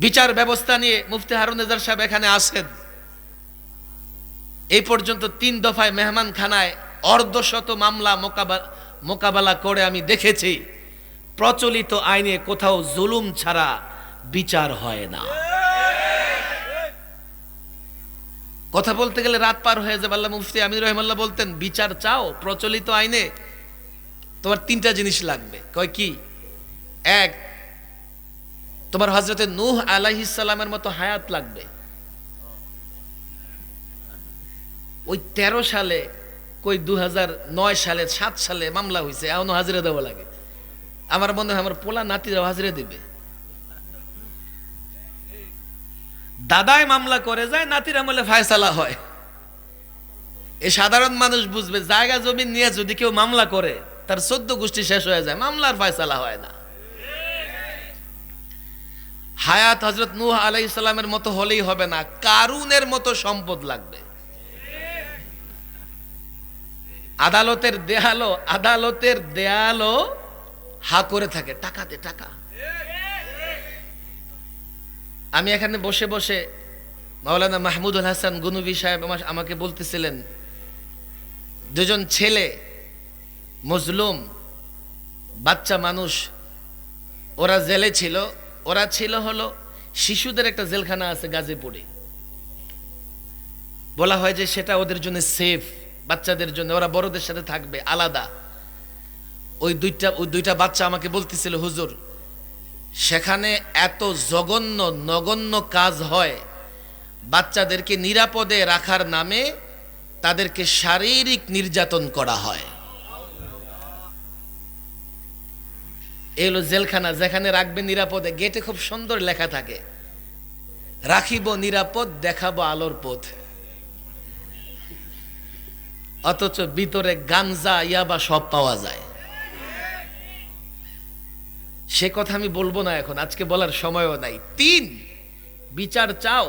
বিচার ব্যবস্থা নিয়ে মুফতি হারুন নেজার সাহেব এখানে আসেন। এই পর্যন্ত 3 দফায় মেহমানখানায় অর্ধশত মামলা মোকাবেলা করে আমি দেখেছি প্রচলিত আইনে কোথাও জুলুম ছাড়া বিচার হয় না। কথা বলতে গেলে রাত পার হয়ে যাবে। আল্লাহ মুফতি আমির রহমাল্লাহ বলতেন, বিচার চাও প্রচলিত আইনে, তোমার 3টা জিনিস লাগবে। কয় কি? এক, তোমার হযরতে নূহ আলাইহিস সালামের মতো হায়াত লাগবে। ওই 13 সালে, কই 2009 সালে 7 সালে মামলা হয়েছে, এখনো হাজিরা দেওয়া লাগে। আমার মনে হয় আমার পোলা নাতিরাও হাজিরা দিবে। দাদায় মামলা করে যায়, নাতির আমলে ফায়সালা হয়। এই সাধারণ মানুষ বুঝবে, জায়গা জমি নিয়ে যদি কেউ মামলা করে তার 14 গোষ্ঠী শেষ হয়ে যায়, মামলার ফায়সালা হয় না। হায়াত হযরত নূহ আলাইহিস সালামের মতো হলেই হবে না, কারুনের মতো সম্পদ লাগবে। আদালতের দেয়ালও হা করে থাকে, টাকা দে টাকা। আমি এখানে বসে বসে মাওলানা মাহমুদুল হাসান গুনবী সাহেব আমাকে বলতেছিলেন, 2জন ছেলে মজলুম বাচ্চা মানুষ, ওরা জেলে ছিল। ওরা ছিল হলো শিশুদের একটা জেলখানা আছে গাজীপুরে, বলা হয় যে সেটা ওদের জন্য সেফ, বাচ্চাদের জন্য, ওরা বড়দের সাথে থাকবে আলাদা। ওই দুইটা বাচ্চা আমাকে বলতেছিল, হুজুর সেখানে এত জঘন্য নগণ্য কাজ হয়, বাচ্চাদেরকে নিরাপদে রাখার নামে তাদেরকে শারীরিক নির্যাতন করা হয়। এই হলো জেলখানা, যেখানে রাখবে নিরাপদে। গেটে খুব সুন্দর লেখা থাকে, রাখিব নিরাপদ, দেখাবো আলোর পথ। অথচ ভিতরে গাঞ্জা ইয়াবা সব পাওয়া যায়। সে কথা আমি বলবো না এখন, আজকে বলার সময়ও নাই। 3, বিচার চাও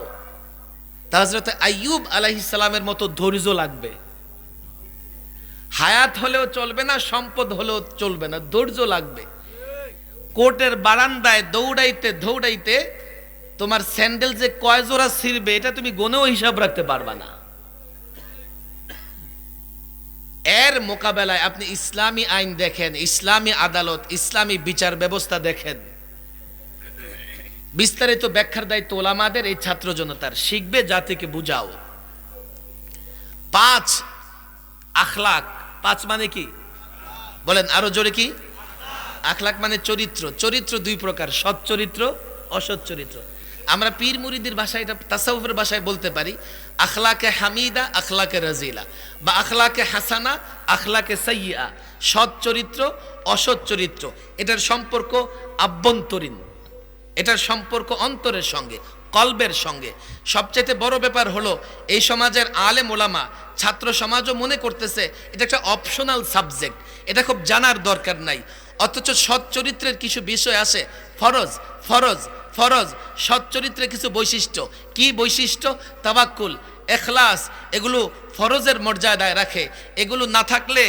তা হযরত আইয়ুব আলাইহিস সালামের মতো ধৈর্য লাগবে। হায়াত হলেও চলবে না, সম্পদ হলেও চলবে না, ধৈর্য লাগবে। কোর্টের বারান্দায় দৌড়াইতে দৌড়াইতে তোমার স্যান্ডেল যে কয় জোড়া ছিঁড়বে এটা তুমি গুনেও হিসাব রাখতে পারবা না। এর মোকাবেলায় আপনি ইসলামী আইন দেখেন, ইসলামী আদালত, ইসলামী বিচার ব্যবস্থা দেখেন। বিস্তারিত ব্যাখ্যার দায়িত্ব ওলামাদের, এই ছাত্র জনতার। শিখবে, জাতিকে বুঝাও। 5, আখলাক। 5 মানে কি বলেন আরো জোরে? কি আখলাক মানে চরিত্র। চরিত্র 2 প্রকার, সৎ চরিত্র, অসৎ চরিত্র। আমরা পীর মুরিদের ভাষায়, এটা তাসাউফের ভাষায় বলতে পারি আখলাকে হামিদা, আখলাকে রাজিলা, বা আখলাকে হাসানা, আখলাকে সাইয়্যা। সৎ চরিত্র, অসৎ চরিত্র, এটার সম্পর্ক আভ্যন্তরীণ, এটার সম্পর্ক অন্তরের সঙ্গে, কলবের সঙ্গে। সবচেয়ে বড় ব্যাপার হলো এই সমাজের আলেম ওলামা, ছাত্র সমাজও মনে করতেছে এটা একটা অপশনাল সাবজেক্ট, এটা খুব জানার দরকার নাই। অথচ সৎ চরিত্রের কিছু বিষয় আছে, ফরজ ফরজ ফরজ। সৎ চরিত্রের কিছু বৈশিষ্ট্য। কি বৈশিষ্ট্য? তাওয়াক্কুল, ইখলাস, এগুলো ফরজের মর্যাদায় রাখে। এগুলো না থাকলে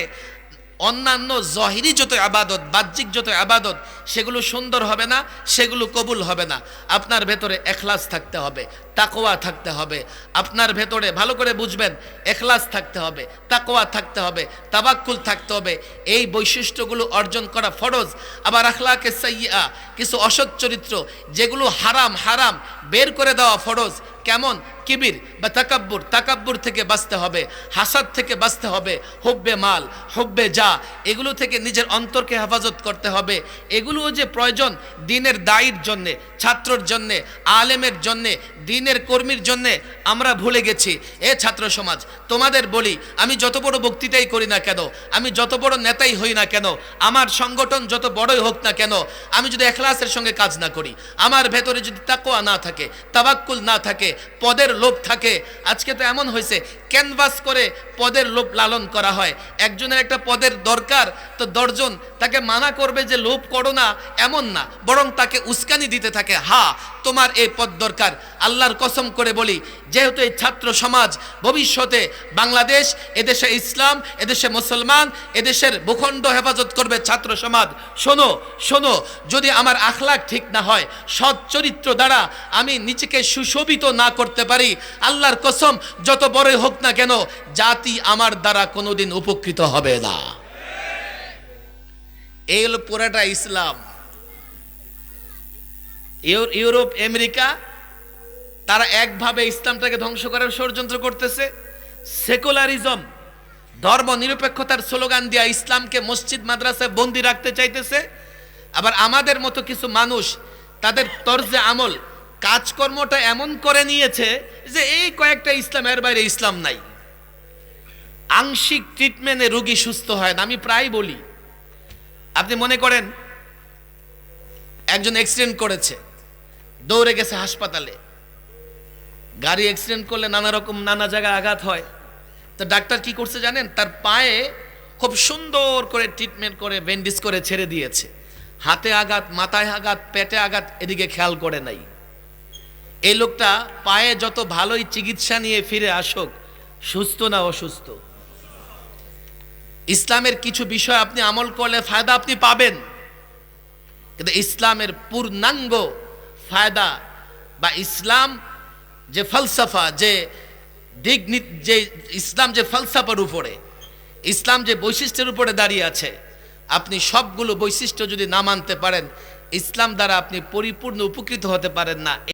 অন্যান্য জহিরি যত আবাদত, বাহ্যিক যত আবাদত, সেগুলো সুন্দর হবে না, সেগুলো কবুল হবে না। আপনার ভেতরে ইখলাস থাকতে হবে, তাকওয়া থাকতে হবে। আপনার ভেতরে ভালো করে বুঝবেন, ইখলাস থাকতে হবে, তাকওয়া থাকতে হবে, তাওয়াক্কুল থাকতে হবে। এই বৈশিষ্ট্যগুলো অর্জন করা ফরজ। আবার আখলাকে সাইয়্যা, কিছু অসৎ চরিত্র যেগুলো হারাম, হারাম বের করে দেওয়া ফরজ। কেমন? কিবির বা তাকাব্বুর, তাকাব্বুর থেকে বাঁচতে হবে, হাসাদ থেকে বাঁচতে হবে, হুব্বে মাল, হুব্বে যা, এগুলো থেকে নিজের অন্তরকে হেফাজত করতে হবে। এগুলোও যে প্রয়োজন দ্বীনের দায়ীর জন্যে, ছাত্রর জন্যে, আলেমের জন্যে, দ্বীনের কর্মীর জন্যে আমরা ভুলে গেছি। এ ছাত্র সমাজ, তোমাদের বলি, আমি যত বড় বক্তৃতাই করি না কেন, আমি যত বড় নেতাই হই না কেন, আমার সংগঠন যত বড়ই হোক না কেন, আমি যদি ইখলাসের সঙ্গে কাজ না করি, আমার ভেতরে যদি তাকওয়া না থাকে, তাওয়াক্কুল না থাকে, পদের লোভ থাকে। আজকে তো এমন হয়েছে, ক্যানভাস করে পদের লোভ লালন করা হয়। একজনের একটা পদের দরকার, তো 10 জন তাকে মানা করবে যে লোভ করো না, এমন না, বরং তাকে উস্কানি দিতে থাকে, হ্যাঁ তোমার এই পদ দরকার। আল্লাহর কসম করে বলি, যেহেতু এই ছাত্র সমাজ ভবিষ্যতে বাংলাদেশ, এদেশে ইসলাম, এদেশে মুসলমান, এদেশের ভূখণ্ড হেফাজত করবে ছাত্র সমাজ। শোনো শোনো, যদি আমার আখলাক ঠিক না হয়, সৎ চরিত্র দ্বারা আমি নিজেকে সুশোভিত না করতে পারি, আল্লাহর কসম যত বড়ই হোক না কেন, জাতি আমার দ্বারা কোনোদিন উপকৃত হবে না। এই হলো পুরাটা ইসলাম। ইউরোপ, আমেরিকা, তারা একভাবে ইসলামটাকে ধ্বংস করার ষড়যন্ত্র করতেছে। সেকুলারিজম, ধর্ম নিরপেক্ষতার স্লোগান দিয়া ইসলামকে মসজিদ মাদ্রাসায় বন্দি রাখতে চাইতেছে। আবার আমাদের মতো কিছু মানুষ তাদের তরজে আমল, কাজকর্মটা এমন করে নিয়েছে যে এই কয়েকটা ইসলামের বাইরে ইসলাম নাই। আংশিক ট্রিটমেন্টে রোগী সুস্থ হয় না। আমি প্রায় বলি, আপনি মনে করেন একজন অ্যাক্সিডেন্ট করেছে, দৌড়ে গেছে হাসপাতালে। গাড়ি অ্যাক্সিডেন্ট করলে নানা জায়গায় আঘাত হয়। তো ডাক্তার কি করছে জানেন? তার পায়ে খুব সুন্দর করে ট্রিটমেন্ট করে ব্যান্ডেজ করে ছেড়ে দিয়েছে। হাতে আঘাত, মাথায় আঘাত, পেটে আঘাত, এদিকে খেয়াল করে নাই। এই লোকটা পায়ে যত ভালোই চিকিৎসা নিয়ে ফিরে আসুক, সুস্থ না অসুস্থ? ইসলামের কিছু বিষয় আপনি আমল করলে ফায়দা আপনি পাবেন, কিন্তু ইসলামের পূর্ণাঙ্গ ফায়দা বা ইসলাম যে ফলসফা, যে দিক, যে ইসলাম যে ফলসফার উপরে, ইসলাম যে বৈশিষ্ট্যের উপরে দাঁড়িয়ে আছে, আপনি সবগুলো বৈশিষ্ট্য যদি না মানতে পারেন, ইসলাম দ্বারা আপনি পরিপূর্ণ উপকৃত হতে পারেন না।